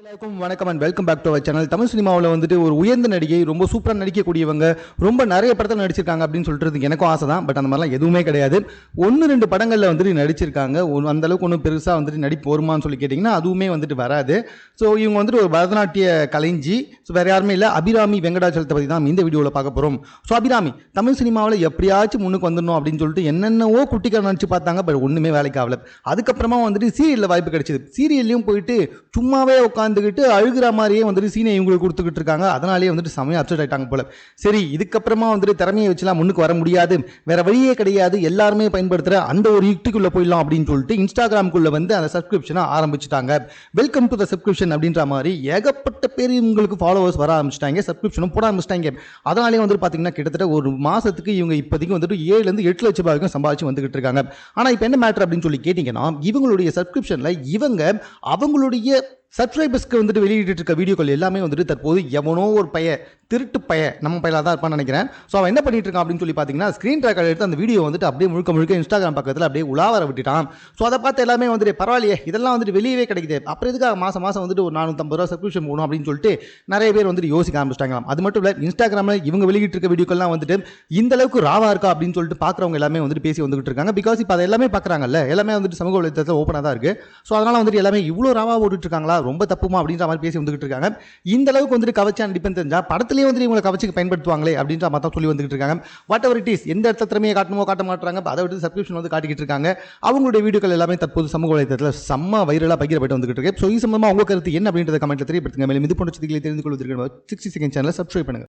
எல்லாருக்கும் வணக்கம் and welcome back to our channel. Tamil சினிமாவில் வந்துட்டு ஒரு உயர்ந்த நடிகை, ரொம்ப சூப்பராக நடிக்கக்கூடியவங்க, ரொம்ப நிறைய படத்தில் நடிச்சிருக்காங்க அப்படின்னு சொல்கிறது எனக்கும் ஆசை தான். பட் அந்த மாதிரிலாம் எதுவுமே கிடையாது. 1-2 படங்களில் வந்துட்டு நடிச்சிருக்காங்க. அந்தளவுக்கு ஒன்றும் பெருசாக வந்துட்டு நடிப்பு வருமானு சொல்லி கேட்டிங்கன்னா அதுவுமே வந்துட்டு வராது. ஸோ இவங்க வந்துட்டு ஒரு பரதநாட்டிய கலைஞ்சி. ஸோ வேறு யாருமே இல்லை, அபிராமி வெங்கடாச்சலத்தை பற்றி தான் இந்த வீடியோவில் பார்க்க போகிறோம். ஸோ அபிராமி தமிழ் சினிமாவில் எப்படியாச்சும் முன்னுக்கு வந்துடணும் அப்படின்னு சொல்லிட்டு என்னென்னவோ குட்டிக்கார நடிச்சு பார்த்தாங்க. பட் ஒன்றுமே வேலைக்கு ஆகல. அதுக்கப்புறமா வந்துட்டு சீரியலில் வாய்ப்பு கிடைச்சிது. சீரியல்லையும் போயிட்டு சும்மாவே உட்காந்துக்கிட்டு அழுகிற மாதிரியே வந்துட்டு சீனை இவங்களுக்கு கொடுத்துக்கிட்டு இருக்காங்க. அதனாலேயே வந்துட்டு செமையாக அப்செட் ஆகிட்டாங்க போல. சரி, இதுக்கப்புறமா வந்துட்டு திறமையை வச்சுலாம் முன்னுக்கு வர முடியாது, வேற வழியே கிடையாது, எல்லாருமே பயன்படுத்துகிற அந்த ஒரு யுக்திக்குள்ளே போயிடலாம் அப்படின்னு சொல்லிட்டு இன்ஸ்டாகிராமுக்குள்ளே வந்து அந்த சப்ஸ்கிரிப்ஷனை ஆரம்பிச்சுட்டாங்க. வெல்கம் டு த சப்ஸ்கிரிப்ஷன் அப்படின்ற மாதிரி ஏகப்பட்ட பேர் இவங்களுக்கு ஃபாலோவர்ஸ் வர ஆரம்பிச்சிட்டாங்க, சப்ஸ்கிரிப்ஷனும் போட ஆரம்பிச்சிட்டாங்க. அதனாலே வந்துட்டு பார்த்தீங்கன்னா கிட்டத்தட்ட ஒரு மாதத்துக்கு இவங்க இப்போதைக்கு வந்துட்டு 7-8 லட்சம் ரூபாய்க்கும் சம்பாதிச்சு வந்துகிட்டு இருக்காங்க. ஆனால் இப்போ என்ன மேட்டர் அப்படின்னு சொல்லி கேட்டிங்கன்னா, இவங்களுடைய சப்ஸ்கிரிப்ஷனில் இவங்க அவங்களுடைய சப்ஸ்கிரைபர்ஸ்க்கு வந்துட்டு வெளியிட்டு இருக்க வீடியோக்கள் எல்லாமே வந்துட்டு தற்போது எவனோ ஒரு திருட்டு நம்ம பையலாக தான் இருப்பான்னு நினைக்கிறேன். ஸோ அவன் என்ன பண்ணிட்டு இருக்கான் அப்படின்னு சொல்லி பார்த்தீங்கன்னா, ஸ்க்ரீன் ட்ராக்கர் எடுத்து அந்த வீடியோ வந்துட்டு அப்படியே முழுக்க இன்ஸ்டாகிராம் பக்கத்தில் அப்படியே உலாவர விட்டுட்டான். ஸோ அதை பார்த்து எல்லாமே வந்துட்டு பரவாயில்லையே, இதெல்லாம் வந்துட்டு வெளியவே கிடைக்குது, அப்புறம் எதுக்காக மாதம் வந்துட்டு ஒரு 450 ரூபா சப்ஸ்கிரிப்ஷன் போகணும் அப்படின்னு சொல்லிட்டு நிறைய பேர் வந்துட்டு யோசிக்க ஆரம்பிச்சிட்டாங்க. அது மட்டும் இல்லை, இன்ஸ்டாகிராமில் இவங்க வெளியிட்டு இருக்க வீடியோக்கள்லாம் வந்துட்டு இந்த அளவுக்கு ராவா இருக்கா அப்படின்னு சொல்லிட்டு பார்க்குறவங்க எல்லாமே வந்துட்டு பேசி வந்துட்டு இருக்காங்க. பிகாஸ் இப்போ அதை எல்லாமே பார்க்குறாங்கல்ல, எல்லாமே வந்துட்டு சமூக வலைத்தளத்தில் ஓப்பனாக தான் இருக்குது. ஸோ அதனால் வந்துட்டு எல்லாமே இவ்வளோ ராவா ஓடிட்டு இருக்காங்களா, ரொம்ப தப்புமா அப்படின்ற மாதிரி பேசி வந்துட்டு இருக்காங்க. இந்த அளவுக்கு வந்துட்டு கவச்சா நடிப்பேன் தெரிஞ்சா படத்திலேயே வந்துட்டு இவங்களை கவச்சு பயன்படுத்துவாங்களே அப்படின்ற மாதிரி தான் சொல்லி வந்துட்டு இருக்காங்க. வாட் எவர் இட் இஸ், எந்த இடத்துல திறமையை காட்டணுமோ காட்ட மாட்டாங்க, அதை விட்டு சப்ஸ்கிரிப்ஷன் வந்து காட்டிக்கிட்டு இருக்காங்க. அவங்களுடைய வீடியோக்கள் எல்லாமே தற்போது சமூக வலைத்தளத்தில் செம்ம வைரலாக பகிரப்பட்டு வந்துட்டு இருக்கு. ஸோ இது சம்பந்தமாக உங்க கருத்து என்ன அப்படின்றத கமெண்ட்ல தெரியப்படுத்துங்க. மேலும் இது போன்ற செய்திகளை தெரிந்து கொள்வதற்கு 60 செகண்ட் சேனலை சப்ஸ்கிரைப் பண்ணுங்க.